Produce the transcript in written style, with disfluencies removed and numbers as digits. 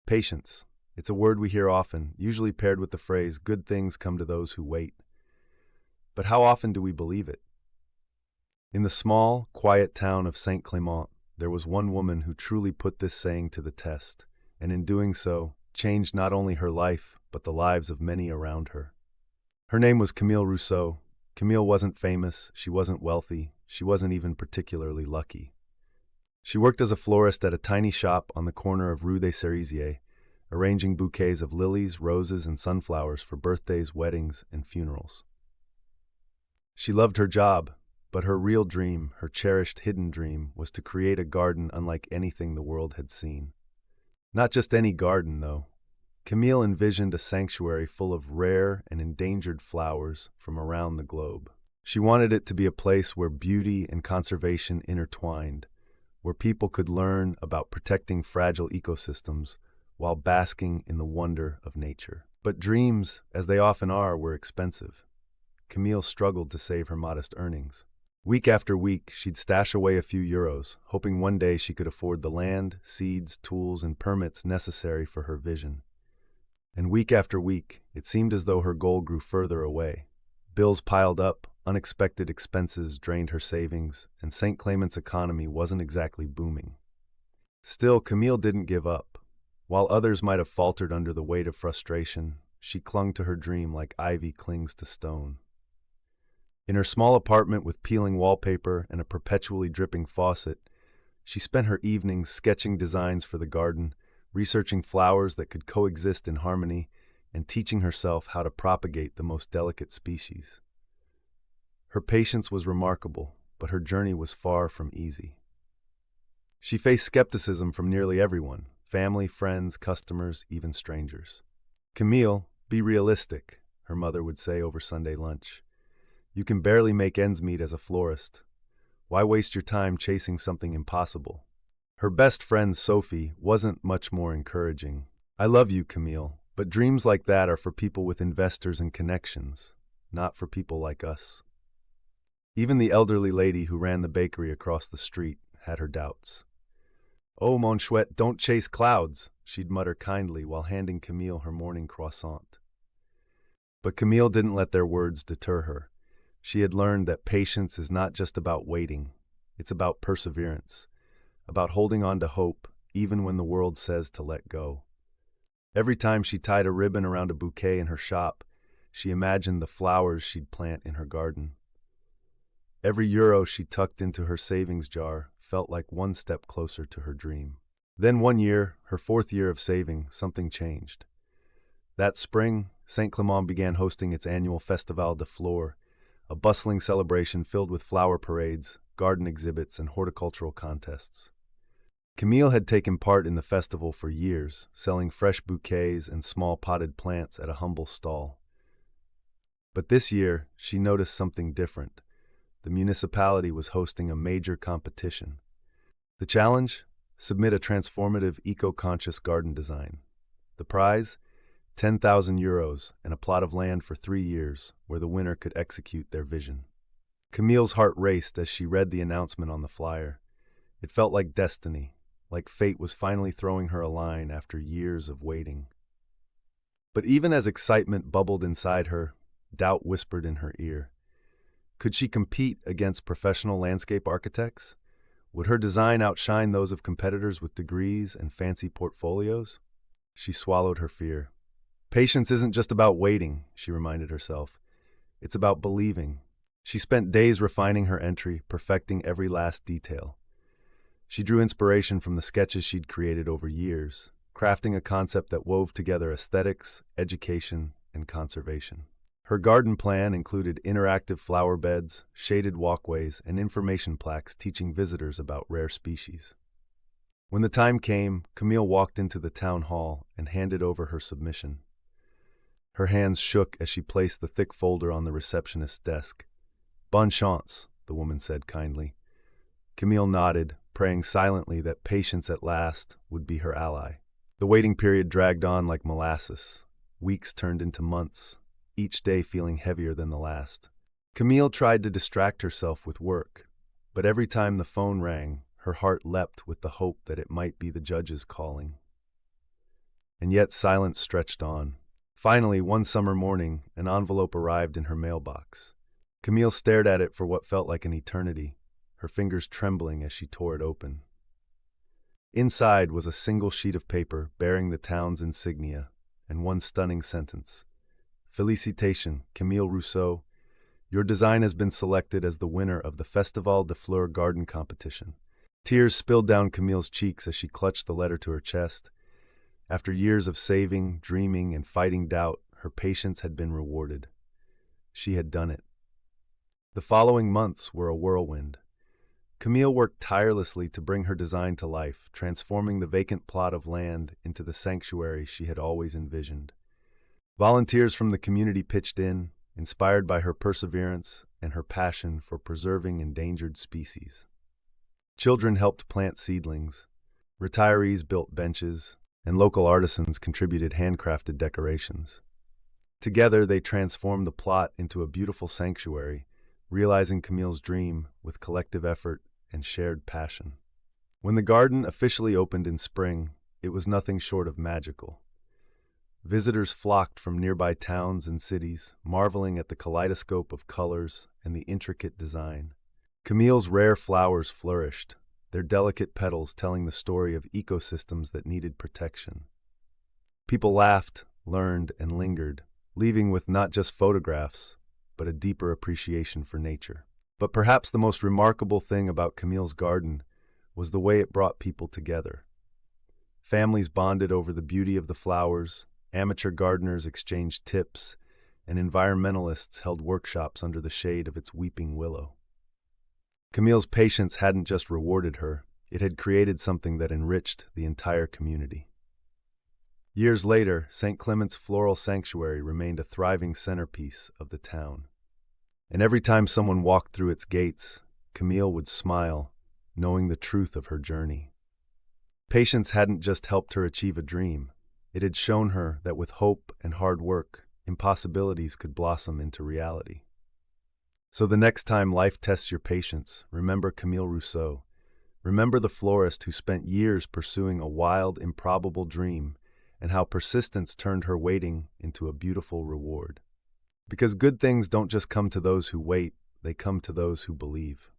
Patience. It's a word we hear often, usually paired with the phrase, good things come to those who wait. But how often do we believe it? In the small, quiet town of Saint Clément, there was one woman who truly put this saying to the test, and in doing so, changed not only her life, but the lives of many around her. Her name was Camille Rousseau. Camille wasn't famous, she wasn't wealthy, she wasn't even particularly lucky. She worked as a florist at a tiny shop on the corner of Rue des Cerisiers, arranging bouquets of lilies, roses, and sunflowers for birthdays, weddings, and funerals. She loved her job, but her real dream, her cherished hidden dream, was to create a garden unlike anything the world had seen. Not just any garden, though. Camille envisioned a sanctuary full of rare and endangered flowers from around the globe. She wanted it to be a place where beauty and conservation intertwined, where people could learn about protecting fragile ecosystems while basking in the wonder of nature. But dreams, as they often are, were expensive. Camille struggled to save her modest earnings. Week after week, she'd stash away a few euros, hoping one day she could afford the land, seeds, tools, and permits necessary for her vision. And week after week, it seemed as though her goal grew further away. Bills piled up, unexpected expenses drained her savings, and St. Clement's economy wasn't exactly booming. Still, Camille didn't give up. While others might have faltered under the weight of frustration, she clung to her dream like ivy clings to stone. In her small apartment with peeling wallpaper and a perpetually dripping faucet, she spent her evenings sketching designs for the garden, researching flowers that could coexist in harmony, and teaching herself how to propagate the most delicate species. Her patience was remarkable, but her journey was far from easy. She faced skepticism from nearly everyone: family, friends, customers, even strangers. "Camille, be realistic," her mother would say over Sunday lunch. "You can barely make ends meet as a florist. Why waste your time chasing something impossible?" Her best friend, Sophie, wasn't much more encouraging. "I love you, Camille, but dreams like that are for people with investors and connections, not for people like us." Even the elderly lady who ran the bakery across the street had her doubts. "Oh, mon chouette, don't chase clouds," she'd mutter kindly while handing Camille her morning croissant. But Camille didn't let their words deter her. She had learned that patience is not just about waiting, it's about perseverance, about holding on to hope even when the world says to let go. Every time she tied a ribbon around a bouquet in her shop, she imagined the flowers she'd plant in her garden. Every euro she tucked into her savings jar felt like one step closer to her dream. Then one year, her fourth year of saving, something changed. That spring, Saint Clément began hosting its annual Festival de Fleurs, a bustling celebration filled with flower parades, garden exhibits, and horticultural contests. Camille had taken part in the festival for years, selling fresh bouquets and small potted plants at a humble stall. But this year, she noticed something different. The municipality was hosting a major competition. The challenge? Submit a transformative, eco-conscious garden design. The prize? 10,000 euros and a plot of land for 3 years where the winner could execute their vision. Camille's heart raced as she read the announcement on the flyer. It felt like destiny, like fate was finally throwing her a line after years of waiting. But even as excitement bubbled inside her, doubt whispered in her ear. Could she compete against professional landscape architects? Would her design outshine those of competitors with degrees and fancy portfolios? She swallowed her fear. Patience isn't just about waiting, she reminded herself. It's about believing. She spent days refining her entry, perfecting every last detail. She drew inspiration from the sketches she'd created over years, crafting a concept that wove together aesthetics, education, and conservation. Her garden plan included interactive flower beds, shaded walkways, and information plaques teaching visitors about rare species. When the time came, Camille walked into the town hall and handed over her submission. Her hands shook as she placed the thick folder on the receptionist's desk. "Bonne chance," the woman said kindly. Camille nodded, praying silently that patience at last would be her ally. The waiting period dragged on like molasses. Weeks turned into months, each day feeling heavier than the last. Camille tried to distract herself with work, but every time the phone rang, her heart leapt with the hope that it might be the judge's calling. and yet silence stretched on. Finally, one summer morning, an envelope arrived in her mailbox. Camille stared at it for what felt like an eternity, her fingers trembling as she tore it open. Inside was a single sheet of paper bearing the town's insignia and one stunning sentence. Félicitations, Camille Rousseau. Your design has been selected as the winner of the Festival de Fleurs garden competition. Tears spilled down Camille's cheeks as she clutched the letter to her chest. After years of saving, dreaming, and fighting doubt, her patience had been rewarded. She had done it. The following months were a whirlwind. Camille worked tirelessly to bring her design to life, transforming the vacant plot of land into the sanctuary she had always envisioned. Volunteers from the community pitched in, inspired by her perseverance and her passion for preserving endangered species. Children helped plant seedlings, retirees built benches, and local artisans contributed handcrafted decorations. Together, they transformed the plot into a beautiful sanctuary, realizing Camille's dream with collective effort and shared passion. When the garden officially opened in spring, it was nothing short of magical. Visitors flocked from nearby towns and cities, marveling at the kaleidoscope of colors and the intricate design. Camille's rare flowers flourished, their delicate petals telling the story of ecosystems that needed protection. People laughed, learned, and lingered, leaving with not just photographs, but a deeper appreciation for nature. But perhaps the most remarkable thing about Camille's garden was the way it brought people together. Families bonded over the beauty of the flowers, amateur gardeners exchanged tips, and environmentalists held workshops under the shade of its weeping willow. Camille's patience hadn't just rewarded her, it had created something that enriched the entire community. Years later, St. Clement's Floral Sanctuary remained a thriving centerpiece of the town. And every time someone walked through its gates, Camille would smile, knowing the truth of her journey. Patience hadn't just helped her achieve a dream, it had shown her that with hope and hard work, impossibilities could blossom into reality. So the next time life tests your patience, remember Camille Rousseau. Remember the florist who spent years pursuing a wild, improbable dream, and how persistence turned her waiting into a beautiful reward. Because good things don't just come to those who wait, they come to those who believe.